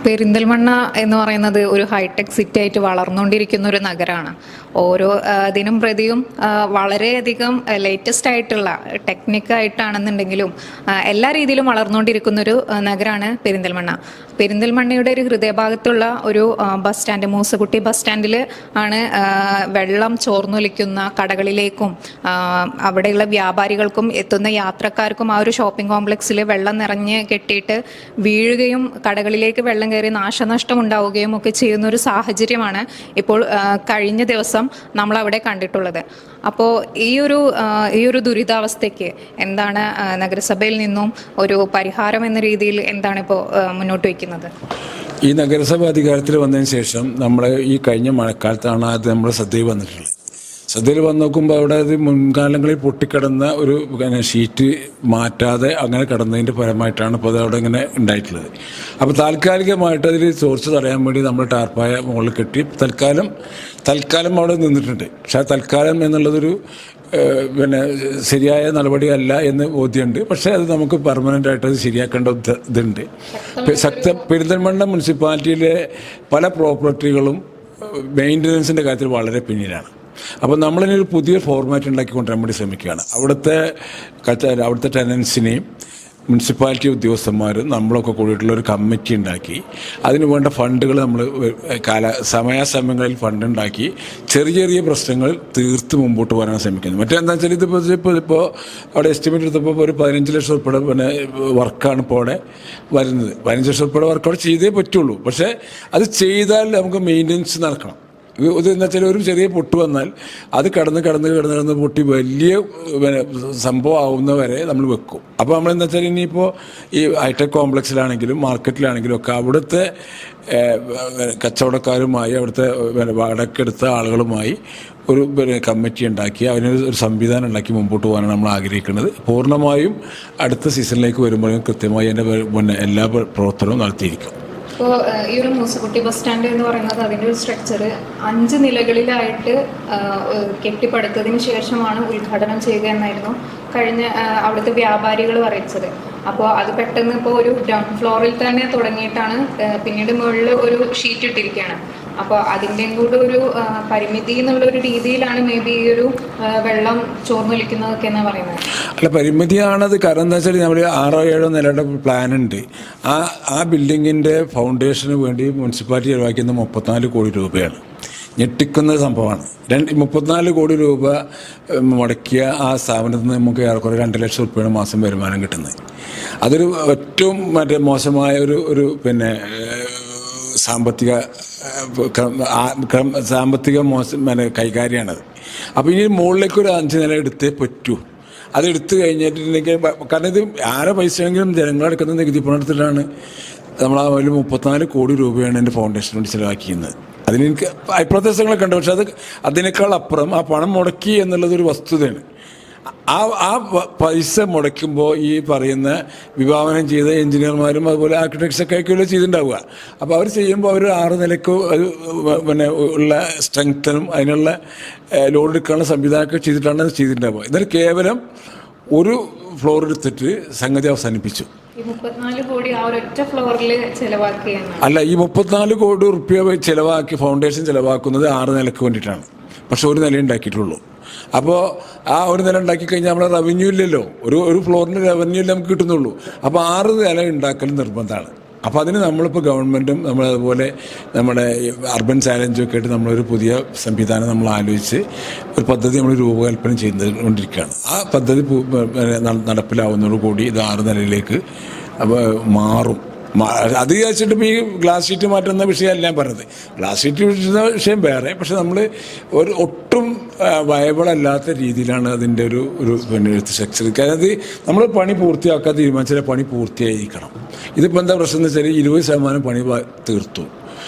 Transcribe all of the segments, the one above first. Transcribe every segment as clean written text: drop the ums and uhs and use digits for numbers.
പെരിന്തൽമണ്ണ എന്ന് പറയുന്നത് ഒരു ഹൈടെക് സിറ്റി ആയിട്ട് വളർന്നുകൊണ്ടിരിക്കുന്ന ഒരു നഗരമാണ്. ഓരോ ദിനം പ്രതിയും വളരെയധികം ലേറ്റസ്റ്റ് ആയിട്ടുള്ള ടെക്നിക്കായിട്ടാണെന്നുണ്ടെങ്കിലും എല്ലാ രീതിയിലും വളർന്നുകൊണ്ടിരിക്കുന്ന ഒരു നഗരമാണ് പെരിന്തൽമണ്ണ. പെരിന്തൽമണ്ണയുടെ ഒരു ഹൃദയഭാഗത്തുള്ള ഒരു ബസ് സ്റ്റാൻഡ്, മൂസക്കുട്ടി ബസ് സ്റ്റാൻഡിൽ ആണ് വെള്ളം ചോർന്നൊലിക്കുന്ന കടകളിലേക്കും അവിടെയുള്ള വ്യാപാരികൾക്കും എത്തുന്ന യാത്രക്കാർക്കും ആ ഒരു ഷോപ്പിംഗ് കോംപ്ലക്സിൽ വെള്ളം നിറഞ്ഞ് കെട്ടിയിട്ട് വീഴുകയും കടകളിലേക്ക് വെള്ളം കയറി നാശനഷ്ടം ഉണ്ടാവുകയും ഒക്കെ ചെയ്യുന്ന ഒരു സാഹചര്യമാണ് ഇപ്പോൾ കഴിഞ്ഞ ദിവസം നമ്മൾ അവിടെ കണ്ടിട്ടുള്ളത്. അപ്പോൾ ഈ ഒരു ദുരിതാവസ്ഥയ്ക്ക് എന്താണ് നഗരസഭയിൽ നിന്നും ഒരു പരിഹാരം എന്ന രീതിയിൽ എന്താണ് ഇപ്പോൾ മുന്നോട്ട് വയ്ക്കുന്നത്? ഈ നഗരസഭ അധികാരത്തിൽ വന്നതിന് ശേഷം നമ്മൾ ഈ കഴിഞ്ഞ മഴക്കാലത്താണ് അത് നമ്മൾ ശ്രദ്ധയിൽ വന്നിട്ടുള്ളത്. ശ്രദ്ധയിൽ വന്ന് നോക്കുമ്പോൾ അവിടെ അത് മുൻകാലങ്ങളിൽ പൊട്ടിക്കിടന്ന ഒരു ഷീറ്റ് മാറ്റാതെ അങ്ങനെ കിടന്നതിൻ്റെ ഫലമായിട്ടാണ് ഇപ്പോൾ അത് അവിടെ ഇങ്ങനെ ഉണ്ടായിട്ടുള്ളത്. അപ്പോൾ താൽക്കാലികമായിട്ട് അതിൽ ചോർച്ച തടയാൻ വേണ്ടി നമ്മൾ ടാർപ്പായ മുകളിൽ കെട്ടി തൽക്കാലം അവിടെ നിന്നിട്ടുണ്ട്. പക്ഷേ ആ തൽക്കാലം എന്നുള്ളതൊരു ശരിയായ നടപടിയല്ല എന്ന് ബോധ്യമുണ്ട്. പക്ഷേ അത് നമുക്ക് പെർമനൻ്റ് ആയിട്ട് അത് ശരിയാക്കേണ്ട ഇതുണ്ട്. പെരിന്തൽമണ്ണ മുനിസിപ്പാലിറ്റിയിലെ പല പ്രോപ്പർട്ടികളും മെയിൻ്റനൻസിൻ്റെ കാര്യത്തിൽ വളരെ പിന്നിലാണ്. അപ്പോൾ നമ്മളിനൊരു പുതിയ ഫോർമാറ്റ് ഉണ്ടാക്കിക്കൊണ്ടുവരാൻ വേണ്ടി ശ്രമിക്കുകയാണ്. അവിടുത്തെ ടെനൻസിനെയും മുനിസിപ്പാലിറ്റി ഉദ്യോഗസ്ഥന്മാരും നമ്മളൊക്കെ കൂടിയിട്ടുള്ള ഒരു കമ്മിറ്റി ഉണ്ടാക്കി അതിന് വേണ്ട ഫണ്ടുകൾ നമ്മൾ സമയാസമയങ്ങളിൽ ഫണ്ട് ഉണ്ടാക്കി ചെറിയ ചെറിയ പ്രശ്നങ്ങൾ തീർത്ത് മുമ്പോട്ട് പോകാനാണ് ശ്രമിക്കുന്നത്. മറ്റെന്താ വെച്ചാൽ ഇപ്പോൾ അവിടെ എസ്റ്റിമേറ്റ് എടുത്തപ്പോൾ ഒരു 15 ലക്ഷം ഉൾപ്പെടെ വർക്കാണ് ഇപ്പോൾ അവിടെ വരുന്നത്. 15 ലക്ഷം ഉൾപ്പെടെ വർക്ക് അവിടെ ചെയ്തേ പറ്റുള്ളൂ. പക്ഷേ അത് ചെയ്താൽ നമുക്ക് മെയിൻ്റനൻസ് നടക്കണം. ഇതെന്ന് വെച്ചാൽ ഒരു ചെറിയ പൊട്ട് വന്നാൽ അത് കടന്ന് പൊട്ടി വലിയ സംഭവം ആവുന്നവരെ നമ്മൾ വെക്കും. അപ്പോൾ നമ്മളെന്താ വെച്ചാൽ ഇനിയിപ്പോൾ ഈ ഹൈടെക് കോംപ്ലക്സിലാണെങ്കിലും മാർക്കറ്റിലാണെങ്കിലും ഒക്കെ അവിടുത്തെ കച്ചവടക്കാരുമായി അവിടുത്തെ വാടകയ്ക്കെടുത്ത ആളുകളുമായി ഒരു കമ്മിറ്റി ഉണ്ടാക്കി അതിനൊരു സംവിധാനം ഉണ്ടാക്കി മുമ്പോട്ട് പോകാനാണ് നമ്മൾ ആഗ്രഹിക്കുന്നത്. പൂർണ്ണമായും അടുത്ത സീസണിലേക്ക് വരുമ്പോഴും കൃത്യമായി അതിൻ്റെ എല്ലാ പ്രവർത്തനവും നടത്തിയിരിക്കും. ഇപ്പോൾ ഈ ഒരു മൂസക്കുട്ടി ബസ് സ്റ്റാൻഡ് എന്ന് പറയുന്നത് അതിൻ്റെ ഒരു സ്ട്രക്ചർ 5 നിലകളിലായിട്ട് കെട്ടിപ്പടുത്തതിന് ശേഷമാണ് ഉദ്ഘാടനം ചെയ്യുക എന്നായിരുന്നു കഴിഞ്ഞ അവിടുത്തെ വ്യാപാരികൾ അറിയിച്ചത്. അപ്പോൾ അത് പെട്ടെന്ന് ഇപ്പോൾ ഒരു ഗ്രൗണ്ട് ഫ്ലോറിൽ തന്നെ തുടങ്ങിയിട്ടാണ് പിന്നീട് മുകളിൽ ഒരു ഷീറ്റ് ഇട്ടിരിക്കുകയാണ്. അപ്പോൾ അതിൻ്റെയും കൂടെ ഒരു പരിമിതി എന്നുള്ള ഒരു രീതിയിലാണ് മേ ബി ഈ ഒരു വെള്ളം ചോർന്നൊലിക്കുന്നതൊക്കെ എന്നാണ് പറയുന്നത്. അല്ല, പരിമിതിയാണത്. കാരണം എന്താ വെച്ചാൽ നമ്മൾ 6-7 നിലയുടെ പ്ലാൻ ഉണ്ട്. ആ ബിൽഡിങ്ങിൻ്റെ ഫൗണ്ടേഷന് വേണ്ടി മുനിസിപ്പാലിറ്റി ചെലവാക്കുന്ന 34 കോടി രൂപയാണ്. ഞെട്ടിക്കുന്ന സംഭവമാണ്. 34 കോടി രൂപ മുടക്കിയ ആ സ്ഥാപനത്തിൽ നിന്ന് നമുക്ക് ഏറെക്കുറെ 2 ലക്ഷം രൂപയാണ് മാസം വരുമാനം കിട്ടുന്നത്. അതൊരു ഏറ്റവും മോശമായ ഒരു സാമ്പത്തിക കൈകാര്യമാണത്. അപ്പോൾ ഇനി മുകളിലേക്ക് ഒരു 5 നില എടുത്തേ പറ്റൂ. അതെടുത്ത് കഴിഞ്ഞിട്ടുണ്ടെങ്കിൽ, കാരണം ഇത് ആരെ പൈസയെങ്കിലും ജനങ്ങളെടുക്കുന്ന നികുതി പണത്തിലാണ് നമ്മൾ ആ 34 കോടി രൂപയാണ് എൻ്റെ ഫൗണ്ടേഷന് വേണ്ടി ചിലവാക്കിയിരുന്നത്. അതിനെനിക്ക് അഭിപ്രായങ്ങളൊക്കെ ഉണ്ട്. പക്ഷെ അതിനേക്കാൾ അപ്പുറം ആ പണം മുടക്കി എന്നുള്ളതൊരു വസ്തുതയാണ്. ആ പൈസ മുടക്കുമ്പോൾ ഈ പറയുന്ന വിഭാവനം ചെയ്ത എഞ്ചിനീയർമാരും അതുപോലെ ആർക്കിടെക്ട്സൊക്കെ ആയിരിക്കുമല്ലോ ചെയ്തിട്ടുണ്ടാവുക. അപ്പോൾ അവർ ചെയ്യുമ്പോൾ അവർ 6 നിലക്ക് ഉള്ള സ്ട്രെങ്തനും അതിനുള്ള ലോഡ് എടുക്കാനുള്ള സംവിധാനമൊക്കെ ചെയ്തിട്ടാണ് ചെയ്തിട്ടുണ്ടാവുക. എന്നാൽ കേവലം ഒരു ഫ്ലോർ എടുത്തിട്ട് സംഗതി അവസാനിപ്പിച്ചു. അല്ല, ഈ 34 കോടി റുപ്യ ചിലവാക്കി ഫൗണ്ടേഷൻ ചിലവാക്കുന്നത് 6 നിലക്ക് വേണ്ടിയിട്ടാണ്. പക്ഷെ ഒരു നില ഉണ്ടാക്കിയിട്ടുള്ളൂ. അപ്പോൾ ആ ഒരു നില ഉണ്ടാക്കി കഴിഞ്ഞാൽ നമ്മളെ റവന്യൂ ഇല്ലല്ലോ. ഒരു ഫ്ലോറിന് റവന്യൂ ഇല്ല നമുക്ക് കിട്ടുന്നുള്ളൂ. അപ്പോൾ 6 നില ഉണ്ടാക്കൽ നിർബന്ധമാണ്. അപ്പോൾ അതിന് നമ്മളിപ്പോൾ ഗവൺമെൻറ്റും നമ്മളതുപോലെ നമ്മുടെ അർബൻ ചാലഞ്ചും ഒക്കെ ആയിട്ട് നമ്മളൊരു പുതിയ സംവിധാനം നമ്മൾ ആലോചിച്ച് ഒരു പദ്ധതി നമ്മൾ രൂപകൽപ്പന ചെയ്തുകൊണ്ടിരിക്കുകയാണ്. ആ പദ്ധതി നടപ്പിലാവുന്നതോടുകൂടി ഇത് 6 നിലയിലേക്ക് മാറും. അത് വിചാരിച്ചിട്ട് ഇപ്പോൾ ഈ ഗ്ലാസ് ഷീറ്റ് മാറ്റുന്ന വിഷയമല്ല ഞാൻ പറഞ്ഞത്. ഗ്ലാസ് ഷീറ്റ് വിഷയം വേറെ. പക്ഷെ നമ്മൾ ഒട്ടും വയബിളല്ലാത്ത രീതിയിലാണ് അതിൻ്റെ ഒരു സ്ട്രക്ചർ. കാരണം അത് നമ്മൾ പണി പൂർത്തിയാക്കാൻ തീരുമാനിച്ചാൽ പണി പൂർത്തിയായിരിക്കണം. ഇതിപ്പോൾ എന്താ പ്രശ്നം എന്ന് വെച്ചാൽ 20% പണി തീർത്തു.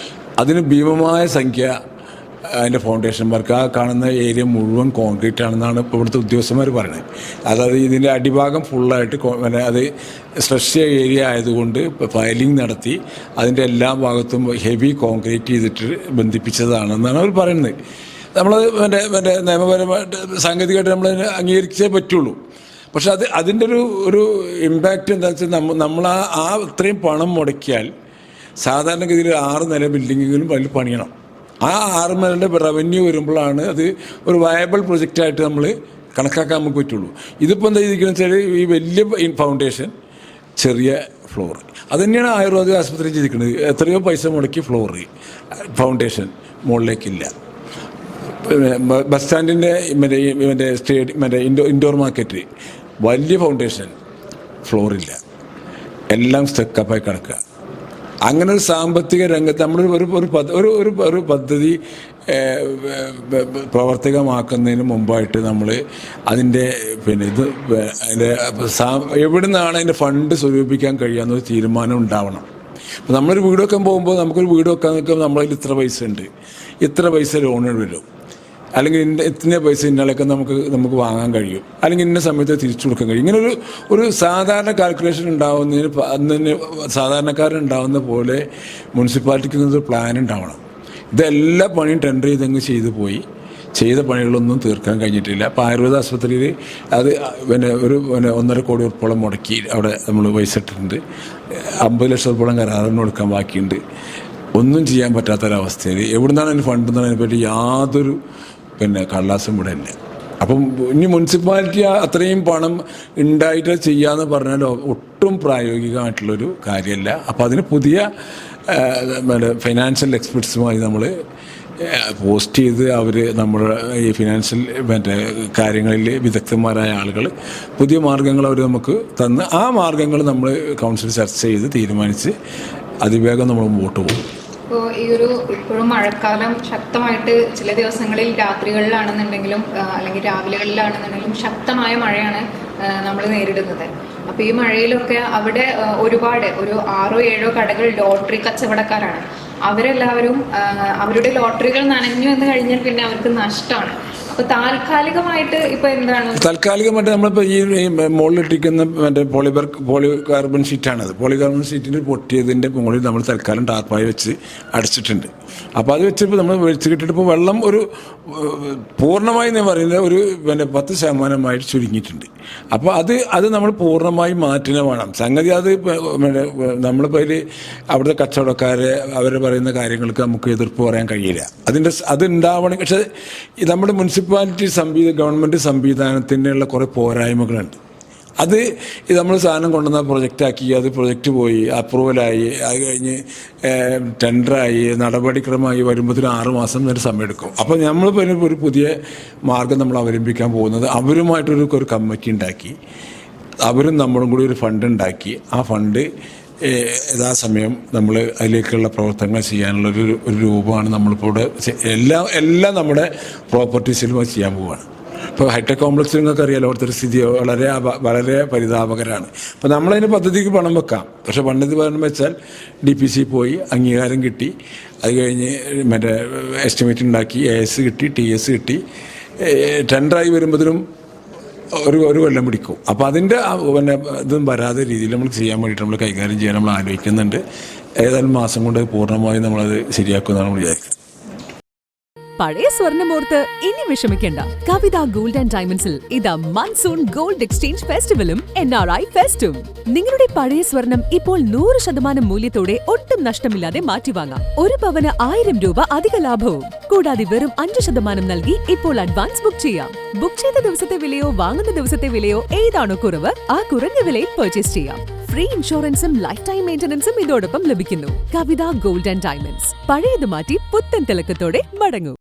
അതിന് ഭീമമായ സംഖ്യ അതിൻ്റെ ഫൗണ്ടേഷൻ വർക്ക്. ആ കാണുന്ന ഏരിയ മുഴുവൻ കോൺക്രീറ്റ് ആണെന്നാണ് ഇപ്പോൾ ഇവിടുത്തെ ഉദ്യോഗസ്ഥന്മാർ പറയുന്നത്. അതായത് ഇതിൻ്റെ അടിഭാഗം ഫുള്ളായിട്ട് അത് സ്ട്രെച്ച് ഏരിയ ആയതുകൊണ്ട് ഫയലിംഗ് നടത്തി അതിൻ്റെ എല്ലാ ഭാഗത്തും ഹെവി കോൺക്രീറ്റ് ചെയ്തിട്ട് ബന്ധിപ്പിച്ചതാണെന്നാണ് അവർ പറയുന്നത്. നമ്മളത് നിയമപരമായിട്ട് സാങ്കേതികമായിട്ട് നമ്മൾ അംഗീകരിച്ചേ പറ്റുള്ളൂ. പക്ഷെ അതിൻ്റെ ഒരു ഇമ്പാക്റ്റ് എന്താ വെച്ചാൽ നമ്മൾ ഇത്രയും പണം മുടക്കിയാൽ സാധാരണഗതിയിൽ 6 നില ബിൽഡിങ്ങുകളും അതിൽ പണിയണം. ആ 6 നിലയുടെ റവന്യൂ വരുമ്പോഴാണ് അത് ഒരു വയബിൾ പ്രൊജക്റ്റായിട്ട് നമ്മൾ കണക്കാക്കാൻ നമുക്ക് പറ്റുള്ളൂ. ഇതിപ്പോൾ എന്താ ചെയ്തിരിക്കുന്നത് വെച്ചാൽ ഈ വലിയ ഫൗണ്ടേഷൻ, ചെറിയ ഫ്ലോർ, അത് തന്നെയാണ് ആയുർവേദ ആശുപത്രി ചെയ്തിരിക്കുന്നത്. എത്രയോ പൈസ മുടക്കി ഫ്ലോർ, ഫൗണ്ടേഷൻ മുകളിലേക്കില്ല. ബസ് സ്റ്റാൻഡിൻ്റെ മറ്റേ ഇൻഡോർ മാർക്കറ്റ് വലിയ ഫൗണ്ടേഷൻ, ഫ്ലോറില്ല, എല്ലാം സ്റ്റെക്കപ്പായി കിടക്കുക. അങ്ങനെ ഒരു സാമ്പത്തിക രംഗത്ത് നമ്മൾ ഒരു പദ്ധതി പ്രാവർത്തികമാക്കുന്നതിന് മുമ്പായിട്ട് നമ്മൾ അതിൻ്റെ അതിൻ്റെ എവിടെ നിന്നാണ് അതിൻ്റെ ഫണ്ട് സ്വരൂപിക്കാൻ കഴിയാമെന്നൊരു തീരുമാനം ഉണ്ടാവണം. അപ്പോൾ നമ്മളൊരു വീട് വെക്കാൻ പോകുമ്പോൾ നമുക്കൊരു വീട് വെക്കാൻ നിൽക്കുമ്പോൾ നമ്മളതിൽ ഇത്ര പൈസ ഉണ്ട്, ഇത്ര പൈസ ലോണ് വരും, അല്ലെങ്കിൽ ഇന്ന പൈസ ഇന്നാളൊക്കെ നമുക്ക് വാങ്ങാൻ കഴിയും, അല്ലെങ്കിൽ ഇന്ന സമയത്ത് തിരിച്ചു കൊടുക്കാൻ കഴിയും. ഇങ്ങനെ ഒരു സാധാരണ കാൽക്കുലേഷൻ ഉണ്ടാവുന്നതിന് അന്ന് സാധാരണക്കാരുണ്ടാവുന്ന പോലെ മുനിസിപ്പാലിറ്റിക്ക് ഒരു പ്ലാൻ ഉണ്ടാവണം. ഇതെല്ലാ പണിയും ടെൻഡർ ചെയ്ത് പോയി, ചെയ്ത പണികളൊന്നും തീർക്കാൻ കഴിഞ്ഞിട്ടില്ല. അപ്പോൾ ആയുർവേദ ആശുപത്രിയിൽ അത് ഒരു 1.5 കോടി ഉറുപ്പോളം മുടക്കി അവിടെ നമ്മൾ പൈസ ഇട്ടിട്ടുണ്ട്. 50 ലക്ഷം ഉറുപ്പോളം കരാറിന് കൊടുക്കാൻ ബാക്കിയുണ്ട്. ഒന്നും ചെയ്യാൻ പറ്റാത്തൊരവസ്ഥയിൽ എവിടെ നിന്നാണ് അതിന് ഫണ്ട് എന്നതിനെ പറ്റി യാതൊരു കള്ളാസും ഇവിടെ ഇല്ല. അപ്പം ഇനി മുനിസിപ്പാലിറ്റി അത്രയും പണം ഉണ്ടായിട്ട് ചെയ്യാന്ന് പറഞ്ഞാൽ ഒട്ടും പ്രായോഗികമായിട്ടുള്ളൊരു കാര്യമല്ല. അപ്പം അതിന് പുതിയ ഫൈനാൻഷ്യൽ എക്സ്പെർട്സുമായി നമ്മൾ പോസ്റ്റ് ചെയ്ത് നമ്മൾ ഈ ഫിനാൻഷ്യൽ കാര്യങ്ങളിൽ വിദഗ്ധന്മാരായ ആളുകൾ പുതിയ മാർഗ്ഗങ്ങൾ അവർ നമുക്ക് തന്ന് ആ മാർഗ്ഗങ്ങൾ നമ്മൾ കൗൺസിൽ ചർച്ച ചെയ്ത് തീരുമാനിച്ച് അതിവേഗം നമ്മൾ മുമ്പോട്ട് പോകും. ഇപ്പോൾ ഇപ്പോഴും മഴക്കാലം ശക്തമായിട്ട് ചില ദിവസങ്ങളിൽ രാത്രികളിലാണെന്നുണ്ടെങ്കിലും അല്ലെങ്കിൽ രാവിലെകളിലാണെന്നുണ്ടെങ്കിലും ശക്തമായ മഴയാണ് നമ്മൾ നേരിടുന്നത്. അപ്പോൾ ഈ മഴയിലൊക്കെ അവിടെ ഒരുപാട് 6-7 കടകൾ ലോട്ടറി കച്ചവടക്കാരാണ്. അവരെല്ലാവരും അവരുടെ ലോട്ടറികൾ നനഞ്ഞു എന്ന് കഴിഞ്ഞാൽ പിന്നെ അവർക്ക് നഷ്ടമാണ്. അപ്പോൾ താൽക്കാലികമായിട്ട് ഇപ്പോൾ എന്താണ് താൽക്കാലികമായിട്ട് നമ്മളിപ്പോൾ ഈ മുകളിലിട്ടിരിക്കുന്ന പോളികാർബൺ ഷീറ്റാണത്. പോളികാർബൺ ഷീറ്റിന് പൊട്ടിയതിൻ്റെ മുകളിൽ നമ്മൾ തൽക്കാലം ടാർപ്പായി വെച്ച് അടച്ചിട്ടുണ്ട്. അപ്പോൾ അത് വെച്ചപ്പോൾ നമ്മൾ വെച്ച് കിട്ടിയിട്ടിപ്പോൾ വെള്ളം ഒരു പൂർണ്ണമായി എന്ന് പറയുന്നത് ഒരു 10% ചുരുങ്ങിയിട്ടുണ്ട്. അപ്പോൾ അത് നമ്മൾ പൂർണ്ണമായി മാറ്റുക വേണം. സംഗതി അത് നമ്മളിപ്പോൾ അതിൽ അവിടുത്തെ കച്ചവടക്കാരെ അവർ പറയുന്ന കാര്യങ്ങൾക്ക് നമുക്ക് എതിർപ്പ് പറയാൻ കഴിയില്ല. അത് ഉണ്ടാവണം. പക്ഷേ നമ്മുടെ മുനിസിപ്പാലിറ്റി ഗവൺമെൻറ് സംവിധാനത്തിനുള്ള കുറേ പോരായ്മകളുണ്ട്. അത് നമ്മൾ സാധനം കൊണ്ടുവന്ന പ്രൊജക്റ്റാക്കി, അത് പ്രൊജക്റ്റ് പോയി, അപ്രൂവലായി, അത് കഴിഞ്ഞ് ടെൻഡറായി, നടപടിക്രമമായി വരുമ്പോഴത്തേന് 6 മാസം വരെ സമയമെടുക്കും. അപ്പോൾ നമ്മൾ ഒരു പുതിയ മാർഗം നമ്മൾ അവലംബിക്കാൻ പോകുന്നത് അവരുമായിട്ടൊരു കമ്മിറ്റി ഉണ്ടാക്കി, അവരും നമ്മളും കൂടി ഒരു ഫണ്ട് ഉണ്ടാക്കി, ആ ഫണ്ട് യഥാസമയം നമ്മൾ അതിലേക്കുള്ള പ്രവർത്തനങ്ങൾ ചെയ്യാനുള്ള ഒരു രൂപമാണ് നമ്മളിപ്പോൾ ഇവിടെ എല്ലാം നമ്മുടെ പ്രോപ്പർട്ടീസിലും ചെയ്യാൻ പോവുകയാണ്. ഇപ്പോൾ ഹൈടെക് കോംപ്ലക്സ് നിങ്ങൾക്ക് അറിയാലോ, അവിടുത്തെ സ്ഥിതി വളരെ പരിതാപകരമാണ്. അപ്പോൾ നമ്മളതിന് പദ്ധതിക്ക് പണം വെക്കാം. പക്ഷേ പണ്ടത് പണം വെച്ചാൽ DPC പോയി അംഗീകാരം കിട്ടി, അത് കഴിഞ്ഞ് എസ്റ്റിമേറ്റ് ഉണ്ടാക്കി, AS കിട്ടി, TS കിട്ടി, ടെൻഡറായി വരുമ്പോഴത്തേനും ഒരു കൊല്ലം പിടിക്കും. അപ്പോൾ അതിൻ്റെ ഇതും വരാതെ രീതിയിൽ നമ്മൾ ചെയ്യാൻ വേണ്ടിയിട്ട് നമ്മൾ കൈകാര്യം ചെയ്യാൻ നമ്മൾ ആലോചിക്കുന്നുണ്ട്. ഏതായാലും മാസം കൊണ്ട് പൂർണ്ണമായും നമ്മളത് ശരിയാക്കുമെന്നാണ് നമ്മൾ വിചാരിക്കുന്നത്. പഴയ സ്വർണ്ണമോർത്ത് ഇനി വിഷമിക്കേണ്ട. കവിത ഗോൾഡ് ആൻഡ് ഡയമണ്ട്സിൽ ഇതാ മൺസൂൺ ഗോൾഡ് എക്സ്ചേഞ്ച് ഫെസ്റ്റിവലും NRI ഫെസ്റ്റും. നിങ്ങളുടെ പഴയ സ്വർണം ഇപ്പോൾ 100% മൂല്യത്തോടെ ഒട്ടും നഷ്ടമില്ലാതെ മാറ്റിവാങ്ങാം. 1 പവന് 1000 രൂപ അധിക ലാഭവും. കൂടാതെ വെറും 5% നൽകി ഇപ്പോൾ അഡ്വാൻസ് ബുക്ക് ചെയ്യാം. ബുക്ക് ചെയ്ത ദിവസത്തെ വിലയോ വാങ്ങുന്ന ദിവസത്തെ വിലയോ ഏതാണോ കുറവ്, ആ കുറഞ്ഞ വിലയിൽ പർച്ചേസ് ചെയ്യാം. ഫ്രീ ഇൻഷുറൻസും ലൈഫ് ടൈം മെയിന്റനൻസും ഇതോടൊപ്പം ലഭിക്കുന്നു. കവിത ഗോൾഡ് ആൻഡ് ഡയമണ്ട്സ്. പഴയത് മാറ്റി പുത്തൻ തിളക്കത്തോടെ മടങ്ങൂ.